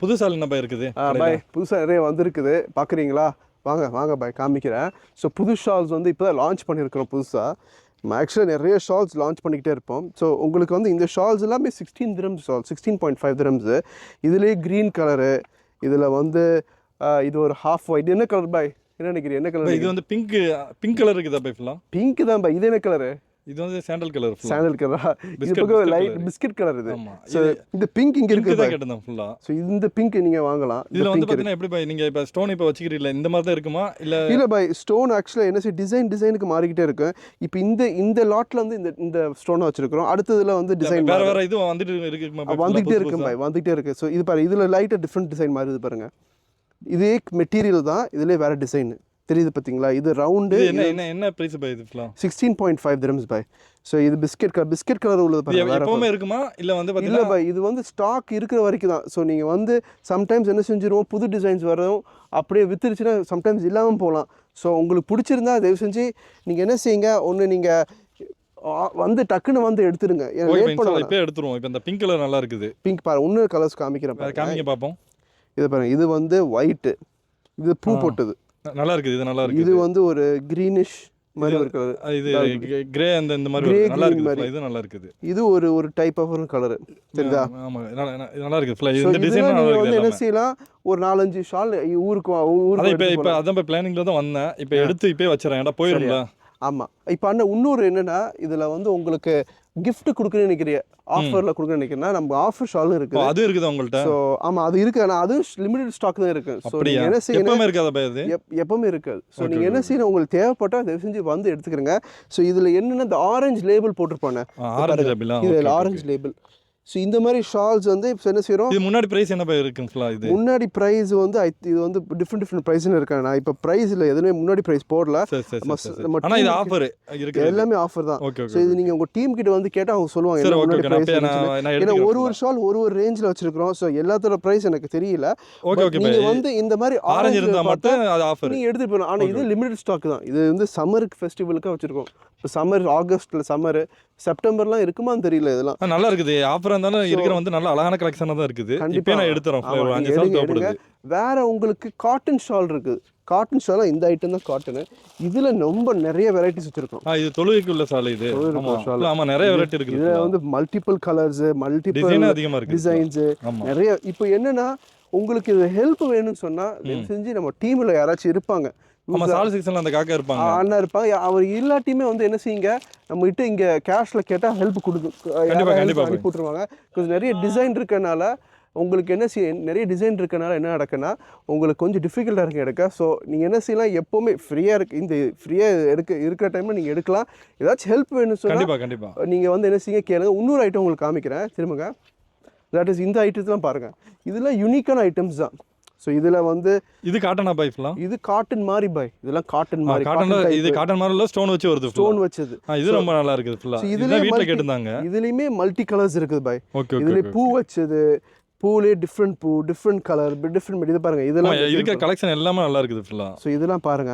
புதுசா என்ன பை இருக்குது பாய் புதுசாக நிறைய வந்திருக்குது பார்க்குறீங்களா? வாங்க வாங்க பாய் காமிக்கிறேன். ஸோ புது ஷால்ஸ் வந்து இப்போ தான் லான்ச் பண்ணியிருக்கிறோம் புதுசாக. ஆக்சுவலாக நிறைய ஷால்ஸ் லான்ச் பண்ணிக்கிட்டே இருப்போம். ஸோ உங்களுக்கு வந்து இந்த ஷால்ஸ் எல்லாமே 16 dirhams ஷால், 16.5 dirhams. இதுலேயே க்ரீன் கலரு, இதில் வந்து இது ஒரு ஹாஃப் ஒயிட். என்ன கலர் பாய்? என்ன நினைக்கிறீங்க? என்ன கலர் இது? வந்து பிங்க் கலர் இருக்குதா பை ஃபுல்லா? பிங்க் தான் பாய். இது என்ன கலரு? இது வந்து சாண்டல் கலர். சாண்டல் கலரா? இது பக்கம் லைட் பிஸ்கட் கலர். இது ஸோ இந்த பிங்க் இங்கே இருக்குது தான் கேட்டேன் ஃபுல்லா. ஸோ இந்த பிங்க் நீங்கள் வாங்கலாம். இதில் வந்து பார்த்தீங்கன்னா எப்படி பாய் நீங்கள் இப்போ ஸ்டோன் இப்போ வச்சுக்கிறீங்களா இந்த மாதிரி தான் இருக்குமா இல்லை பாய்? ஸ்டோன் ஆக்சுவலாக என்ன டிசைனுக்கு மாறிக்கிட்டே இருக்கும். இப்போ இந்த லாட்டில் வந்து இந்த ஸ்டோனை வச்சிருக்கிறோம். அடுத்ததுல வந்து டிசைன் வேற இது வந்துகிட்டே இருக்கு பாய், வந்துகிட்டே இருக்கு. ஸோ இது பாரு, இதில் லைட்டாக டிஃப்ரெண்ட் டிசைன் மாதிரி இது பாருங்க. இதே மெட்டீரியல் தான், இதுலேயே வேற டிசைன் தெரியுது பார்த்தீங்களா? இது ரவுண்டு. என்ன பிரைஸ் பாய்? இது 16.5 dirhams பாய். ஸோ இது பிஸ்கட் கலர் உள்ளது பாருங்க. எப்பவுமே இருக்குமா இல்லை வந்து இல்லை பாய், இது வந்து ஸ்டாக் இருக்கிற வரைக்கும் தான். ஸோ நீங்கள் வந்து சம்டைம்ஸ் என்ன செஞ்சிருவோம், புது டிசைன்ஸ் வரும், அப்படியே வித்துருச்சுன்னா சம்டைம்ஸ் இல்லாமல் போகலாம். ஸோ உங்களுக்கு பிடிச்சிருந்தா தயவு செஞ்சு நீங்கள் என்ன செய்யுங்க, ஒன்று நீங்கள் வந்து டக்குன்னு வந்து எடுத்துருங்க. இப்போ எடுத்துருவோம். இப்போ இந்த பிங்க் கலர் நல்லா இருக்குது. பிங்க் பாருங்க, இன்னொரு கலர்ஸ் காமிக்கிறேன், காமிங்க பார்ப்போம். இது பாருங்க, இது வந்து ஒயிட்டு, இது பூ போட்டது நல்லா இருக்குது. இது நல்லா இருக்குது. இது வந்து ஒரு கிரீனிஷ் மாதிரி ஒரு கலர். இது கிரே இந்த மாதிரி நல்லா இருக்குது. இது நல்லா இருக்குது. இது ஒரு டைப் ஆஃப் ஒரு கலர் தெரியுதா? ஆமா நல்லா இருக்குது. இந்த டிசைன் நல்லா இருக்குது. வந்து என்ன செய்யலாம், ஒரு 4-5 ஷால் ஊருக்கு இப்போ அதான் இப்போ பிளானிங்ல தான் வந்தேன். இப்போ எடுத்து இப்போ வச்சிரேன். ஏடா போயிடும்ல. ஆமாம். இப்போ அண்ணா இன்னொரு என்னென்னா, இதில் வந்து உங்களுக்கு கிஃப்ட் கொடுக்குறேன்னு நினைக்கிறீங்க, ஆஃபரில் கொடுக்குறேன்னு நினைக்கிறேன்னா, நம்ம ஆஃபர் ஷாலும் இருக்குது. அது இருக்குது உங்கள்கிட்ட? ஸோ ஆமாம், அது இருக்குது. ஆனால் அது லிமிடெட் ஸ்டாக் தான் இருக்குது. ஸோ நீங்கள் என்ன செய்யணும், எப்பவுமே இருக்காது. எப்பவுமே இருக்காது. ஸோ நீங்கள் என்ன செய்யணும், உங்களுக்கு தேவைப்பட்டால் தயவு செஞ்சு வந்து எடுத்துக்கிறங்க. ஸோ இதில் என்னென்னா, இந்த ஆரஞ்சு லேபிள் போட்டிருப்பானே, இதில் ஆரஞ்சு லேபிள். ஸோ இந்த மாதிரி ஷால்ஸ் வந்து இப்போ என்ன செய்கிறோம். இது முன்னாடி ப்ரைஸ் என்ன இருக்குங்களா? இது முன்னாடி ப்ரைஸ் வந்து இது வந்து டிஃப்ரெண்ட் ப்ரைஸ்னு இருக்காங்க. நான் இப்போ ப்ரைஸில் எதுவுமே முன்னாடி ப்ரைஸ் போடல. ஆனால் இது ஆஃபர் இருக்குது, எல்லாமே ஆஃபர் தான். ஸோ இது நீங்கள் உங்கள் டீம் கிட்ட வந்து கேட்டால் அவங்க சொல்லுவாங்க முன்னாடி ப்ரைஸ். ஏன்னா ஒரு ஷால் ஒரு ரேஞ்சில் வச்சிருக்கிறோம். ஸோ எல்லாத்தோட ப்ரைஸ் எனக்கு தெரியல. நீங்கள் வந்து இந்த மாதிரி ஆரஞ்சு இருந்தால் மட்டும் அது ஆஃபர் நீங்கள் எடுத்துகிட்டு போகணும். ஆனால் இது லிமிடெட் ஸ்டாக் தான். இது வந்து சம்மருக்கு ஃபெஸ்டிவலுக்காக வச்சுருக்கோம். இப்போ சம்மர், ஆகஸ்ட்டில் சம்மரு, செப்டம்பர்லாம் இருக்குமான்னு தெரியல. இதெல்லாம் நல்லா இருக்குது. ஆஃபர் இருந்தாலும் இருக்கிற வந்து நல்ல அழகான கலெக்ஷனாக தான் இருக்குது. கண்டிப்பாக நான் எடுத்துறோம். வேற உங்களுக்கு காட்டன் ஷால் இருக்குது. காட்டன் ஷாலாக இந்த ஐட்டம் தான் காட்டனு. இதில் ரொம்ப நிறைய வெரைட்டிஸ் வச்சுருக்கோம். இது தொழுகைக்குள்ள ஷால். இது ஆமாம், நிறைய வெரைட்டி இருக்குது. இதில் வந்து மல்டிபிள் கலர்ஸு, மல்டிபிள் அதிகமாக இருக்குது, டிசைன்ஸு நிறைய. இப்போ என்னென்னா, உங்களுக்கு இது ஹெல்ப் வேணும்னு சொன்னால் செஞ்சு நம்ம டீமில் யாராச்சும் இருப்பாங்க, அந்த காக்கா இருப்பாங்க, அண்ணா இருப்பாங்க. அவர் இல்லாட்டியுமே வந்து என்ன செய்யுங்க, நம்ம கிட்ட இங்கே கேஷில் கேட்டால் ஹெல்ப் அனுப்பி விட்ருவாங்க. கொஞ்சம் நிறைய டிசைன் இருக்கனால உங்களுக்கு என்ன நிறைய டிசைன் இருக்கனால என்ன நடக்குன்னா, உங்களுக்கு கொஞ்சம் டிஃபிகல்ட்டாக இருக்குது எடுக்க. ஸோ நீங்கள் என்ன செய்யலாம், எப்போவுமே ஃப்ரீயாக இருக்குது. இந்த ஃப்ரீயாக இருக்கிற டைமில் நீங்கள் எடுக்கலாம். ஏதாச்சும் ஹெல்ப் வேணும்னு சொன்னால் நீங்கள் வந்து என்ன செய்யுங்க, கேளுங்க. இன்னொரு ஐட்டம் உங்களுக்கு காமிக்கிறேன் திரும்பங்க. தட் இஸ் இந்த ஐட்டத்தெலாம் பாருங்கள். இதெல்லாம் யூனிக்கான ஐட்டம்ஸ் தான். ஸோ இதில் வந்து இது காட்டனா பாய்? இது காட்டன் மாதிரி பாய். இதெல்லாம் காட்டன் மாதிரி. இது காட்டன் மாதிரி இல்லை, ஸ்டோன் வச்சு வருது. ஸ்டோன் வச்சது. இது ரொம்ப நல்லா இருக்குது. வீட்டில் கேட்டிருந்தாங்க. இதுலேயுமே மல்டி கலர்ஸ் இருக்குது பாய். இதுலேயே பூ வச்சது, பூலே டிஃப்ரெண்ட் பூ, டிஃப்ரெண்ட் கலர், டிஃப்ரெண்ட். இது பாருங்க, இதெல்லாம் இருக்கிற கலெக்ஷன் எல்லாமே நல்லா இருக்குது ஃபுல்லாக. ஸோ இதெல்லாம் பாருங்க,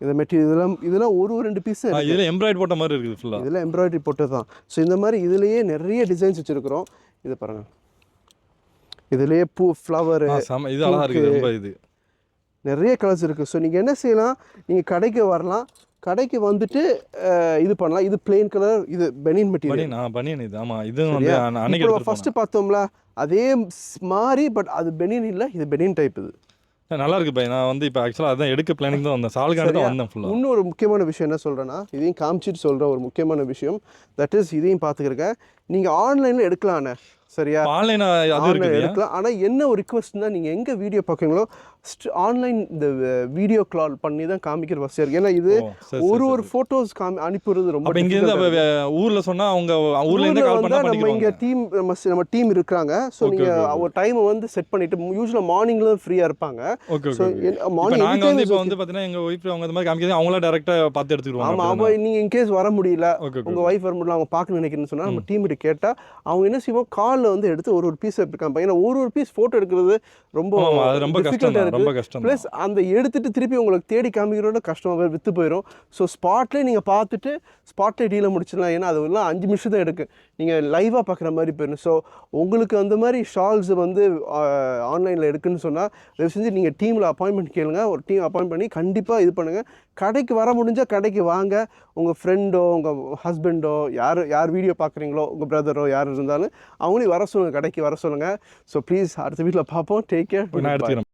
இந்த மெட்டீரியல் இதெல்லாம் ஒரு 2 பீஸ். இதில் எம்ப்ராய்டரி போட்ட மாதிரி இருக்குது ஃபுல்லாக. இதெல்லாம் எம்ப்ராய்டரி போட்டது தான். ஸோ இந்த மாதிரி இதுலேயே நிறைய டிசைன்ஸ் வச்சுருக்கிறோம். இது பாருங்க, இதுலேயே பூ, ஃப்ளவரு, இது அழகாக இருக்குது ரொம்ப. இது நிறைய கலர்ஸ் இருக்குது. ஸோ நீங்கள் என்ன செய்யலாம், நீங்கள் கடைக்கு வரலாம். கடைக்கு வந்துட்டு இது பண்ணலாம். இது பிளெயின் கலர், இது பெனின் மெட்டீரியல். பனியன் இது. ஆமாம், இது வந்து அன்னைக்கு ஃபஸ்ட்டு பார்த்தோம்ல அதே மாதிரி, பட் அது பெனின் இல்லை, இது பெனின் டைப். இது நல்லா இருக்கு பை. நான் வந்து இப்போ ஆக்சுவலாக அதான் எடுக்க பிளானிங் தான் வந்தேன். சால்கான தான் வந்தேன் ஃபுல்லாக. இன்னொரு முக்கியமான விஷயம் என்ன சொல்கிறேன்னா, இதையும் காமிச்சிட்டு சொல்கிற ஒரு முக்கியமான விஷயம், தட் இஸ் இதையும் பார்த்துக்கிறேன். நீங்கள் ஆன்லைனில் எடுக்கலாண்ணே, சரியா? ஆன்லைன் எடுக்கலாம். ஆனால் என்ன ஒரு ரிக்வஸ்ட்னா, நீங்கள் எங்கே வீடியோ பார்க்குறீங்களோ ஆன்லைன் இந்த வீடியோ கால் பண்ணி தான் காமிக்கிற வசதியாக இருக்குது. ஏன்னா இது ஒரு ஃபோட்டோஸ் அனுப்புறது ரொம்ப. இங்கேருந்து ஊரில் சொன்னால் அவங்க ஊர்லேருந்து கால் பண்ணால் நம்ம இங்கே நம்ம டீம் இருக்கிறாங்க. ஸோ நீங்கள் ஒரு டைமை வந்து செட் பண்ணிவிட்டு, யூஸ்வலாக மார்னிங்கில் ஃப்ரீயாக இருப்பாங்க. ஸோ மார்னிங் நாங்கள் வந்து இப்போ வந்து பார்த்தீங்கன்னா எங்கள் ஒய்ஃப் அவங்க இந்த மாதிரி காமிக்கிறது, அவங்களா டேரெக்டாக பார்த்து எடுத்துக்கிடுவாங்க. ஆமாம், அப்போ நீங்கள் இன்கேஸ் வர முடியல, உங்கள் ஒய்ஃப் வர முடியல, அவங்க பார்க்க நினைக்கிறேன்னு சொன்னால் நம்ம டீம் கிட்ட கேட்டால் அவங்க என்ன செய்வோம், கால் ஸ்டாலில் வந்து எடுத்து ஒரு பீஸ் எடுத்துருக்காங்க. ஏன்னா ஒரு பீஸ் ஃபோட்டோ எடுக்கிறது ரொம்ப டிஃபிகல்ட்டாக இருக்குது. ப்ளஸ் அந்த எடுத்துகிட்டு திருப்பி உங்களுக்கு தேடி காமிக்கிறோட கஷ்டமாக விற்று போயிடும். ஸோ ஸ்பாட்லேயே நீங்கள் பார்த்துட்டு ஸ்பாட்லேயே டீலை முடிச்சிடலாம். ஏன்னா அது எல்லாம் 5 நிமிஷம் தான் எடுக்கும், நீங்கள் லைவாக பார்க்குற மாதிரி போயிடும். ஸோ உங்களுக்கு அந்த மாதிரி ஷால்ஸ் வந்து ஆன்லைனில் எடுக்குன்னு சொன்னால் தயவு செஞ்சு நீங்கள் டீமில் அப்பாயின்மெண்ட் கேளுங்க. ஒரு டீம் அப்பாயின்ட் பண்ணி கண்டிப்பாக இது பண்ணுங்கள். கடைக்கு வர முடிஞ்சால் கடைக்கு வாங்க. உங்கள் ஃப்ரெண்டோ உங்கள் ஹஸ்பண்டோ யார் வீடியோ பார்க்குறீங்களோ, உங்கள் பிரதரோ யார் இருந்தாலும் அவங்களையும் வர சொல்லுங்கள், கடைக்கு வர சொல்லுங்கள். ஸோ ப்ளீஸ் அடுத்த வீட்டில் பார்ப்போம். Take care.